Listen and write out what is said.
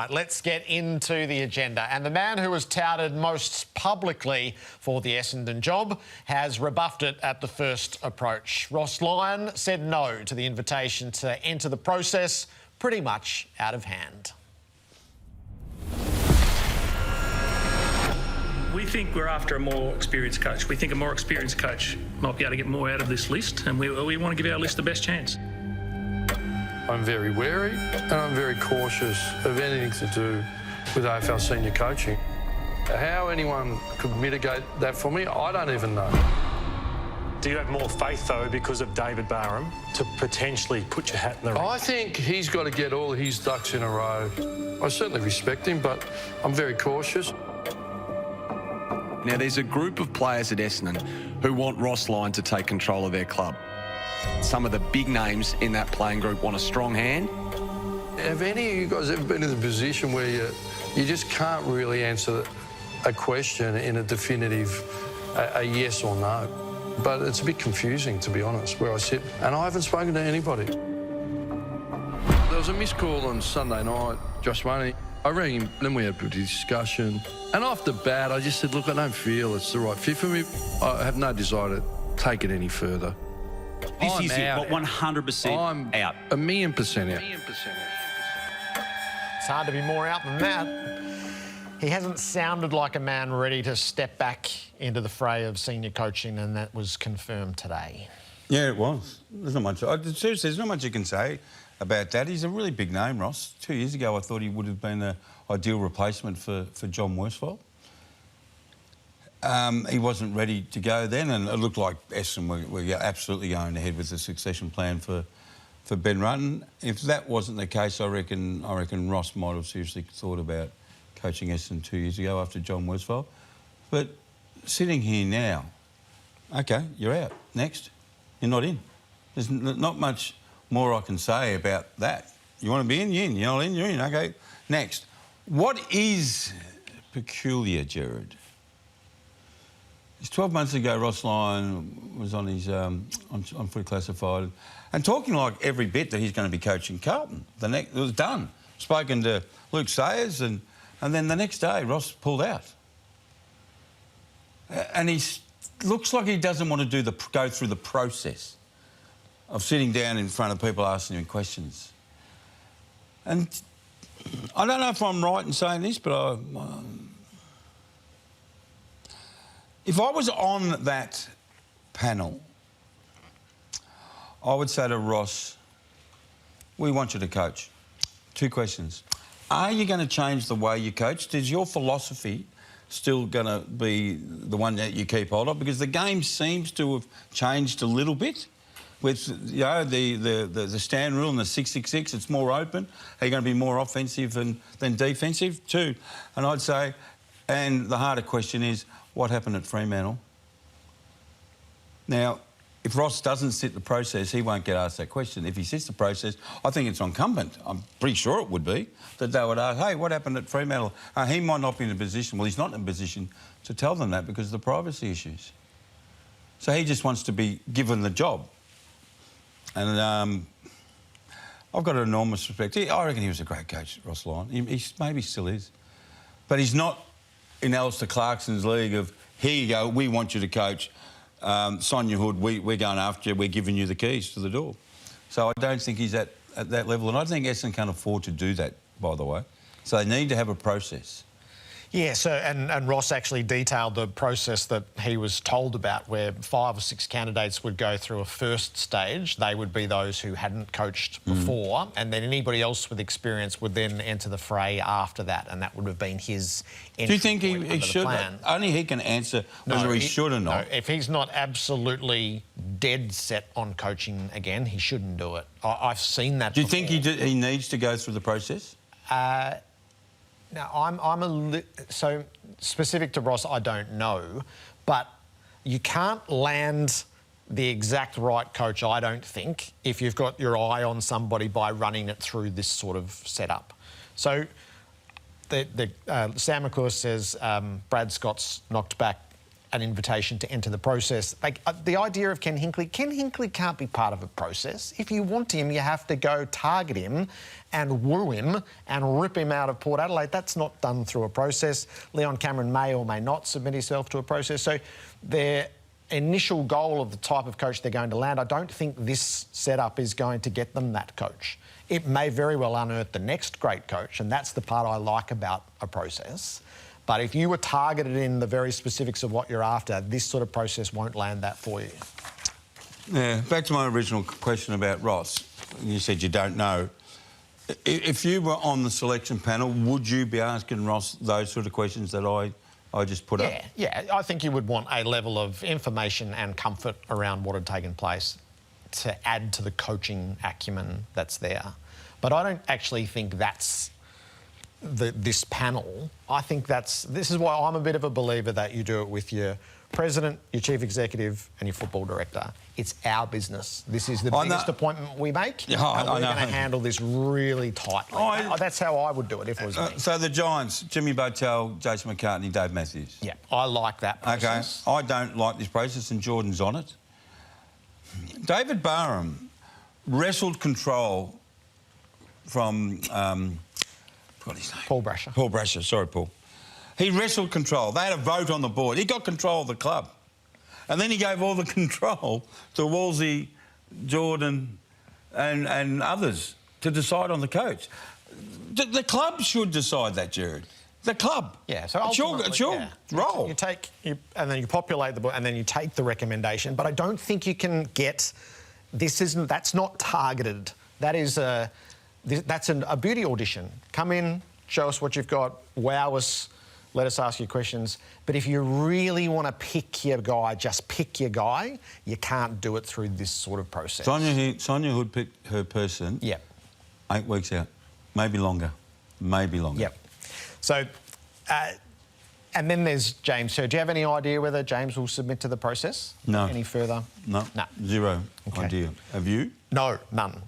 right, let's get into the agenda. And the man who was touted most publicly for the Essendon job has rebuffed it at the first approach. Ross Lyon said no to the invitation to enter the process, pretty much out of hand. We think we're after a more experienced coach. We think a more experienced coach might be able to get more out of this list, and we want to give our list the best chance. I'm very wary and I'm very cautious of anything to do with AFL senior coaching. How anyone could mitigate that for me, I don't even know. Do you have more faith, though, because of David Barham, to potentially put your hat in the ring? I think he's got to get all his ducks in a row. I certainly respect him, but I'm very cautious. Now, there's a group of players at Essendon who want Ross Lyon to take control of their club. Some of the big names in that playing group want a strong hand. Have any of you guys ever been in the position where you just can't really answer a question in a definitive a yes or no? But it's a bit confusing, to be honest, where I sit, and I haven't spoken to anybody. There was a missed call on Sunday night, Josh Money. I rang him, then we had a discussion. And off the bat, I just said, look, I don't feel it's the right fit for me. I have no desire to take it any further. This is it, 100% I'm out. 1,000,000% out. It's hard to be more out than that. He hasn't sounded like a man ready to step back into the fray of senior coaching, and that was confirmed today. Yeah, it was. There's not much. Seriously, there's not much you can say about that. He's a really big name, Ross. 2 years ago, I thought he would have been an ideal replacement for John Worsfold. He wasn't ready to go then, and it looked like Essendon were absolutely going ahead with the succession plan for Ben Rutten. If that wasn't the case, I reckon Ross might have seriously thought about coaching Essendon 2 years ago after John Worsfold. But sitting here now, OK, you're out. Next. You're not in. There's not much more I can say about that. You want to be in, you're in. You're not in, you're in. OK, next. What is peculiar, Gerard? 12 months ago, Ross Lyon was on his on Footy Classified and talking like every bit that he's going to be coaching Carlton. It was done. Spoken to Luke Sayers, and then the next day, Ross pulled out. And he looks like he doesn't want to go through the process of sitting down in front of people asking him questions. And I don't know if I'm right in saying this, but if I was on that panel, I would say to Ross, we want you to coach. 2 questions. Are you going to change the way you coach? Is your philosophy still going to be the one that you keep hold of? Because the game seems to have changed a little bit with, you know, the stand rule and the 6-6-6. It's more open. Are you going to be more offensive than defensive? 2. And I'd say, and the harder question is, what happened at Fremantle? Now, if Ross doesn't sit the process, he won't get asked that question. If he sits the process, I think it's incumbent, I'm pretty sure it would be, that they would ask, hey, what happened at Fremantle? He might not be in a position, well, he's not in a position to tell them that because of the privacy issues. So he just wants to be given the job. And I've got an enormous respect. I reckon he was a great coach, Ross Lyon. He maybe still is. But he's not in Alistair Clarkson's league of, here you go, we want you to coach. Sign your hood, we're going after you, we're giving you the keys to the door. So I don't think he's at that level, and I think Essendon can't afford to do that, by the way. So they need to have a process. Yeah, so, and Ross actually detailed the process that he was told about, where 5 or 6 candidates would go through a first stage. They would be those who hadn't coached before, and then anybody else with experience would then enter the fray after that, and that would have been his entry. Do you think he should? Only he can answer whether he should or not. No, if he's not absolutely dead set on coaching again, he shouldn't do it. I've seen that Do you before. think he needs to go through the process? Now, so specific to Ross, I don't know, but you can't land the exact right coach, I don't think, if you've got your eye on somebody by running it through this sort of setup. So Sam McClure says Brad Scott's knocked back an invitation to enter the process. Like the idea of Ken Hinkley can't be part of a process. If you want him, you have to go target him and woo him and rip him out of Port Adelaide. That's not done through a process. Leon Cameron may or may not submit himself to a process. So their initial goal of the type of coach they're going to land, I don't think this setup is going to get them that coach. It may very well unearth the next great coach, and that's the part I like about a process. But if you were targeted in the very specifics of what you're after, this sort of process won't land that for you. Yeah, back to my original question about Ross. You said you don't know. If you were on the selection panel, would you be asking Ross those sort of questions that I just put up? Yeah, I think you would want a level of information and comfort around what had taken place to add to the coaching acumen that's there. But I don't actually think that's this panel. I think this is why I'm a bit of a believer that you do it with your president, your chief executive and your football director. It's our business. This is the biggest appointment we make. Yeah, and we're going to handle this really tightly. That's how I would do it if it was me. So the Giants, Jimmy Botel, Jason McCartney, Dave Matthews. Yeah, I like that process. Okay, I don't like this process and Jordan's on it. David Barham wrestled control from... What is his name? Paul Brasher. Paul Brasher, sorry, Paul. He wrestled control. They had a vote on the board. He got control of the club. And then he gave all the control to Wolsey, Jordan and others to decide on the coach. The club should decide that, Jared. The club. Yeah, so it's your role. And then you populate the board and then you take the recommendation. But I don't think you can get... That's not targeted. That is that's a beauty audition. Come in, show us what you've got, wow us, let us ask you questions. But if you really want to pick your guy, just pick your guy, you can't do it through this sort of process. Sonia Hood picked her person. Yep. 8 weeks out. Maybe longer. Maybe longer. Yep. So, and then there's James. So do you have any idea whether James will submit to the process? No. Any further? No. No. Zero idea. Have you? No, none.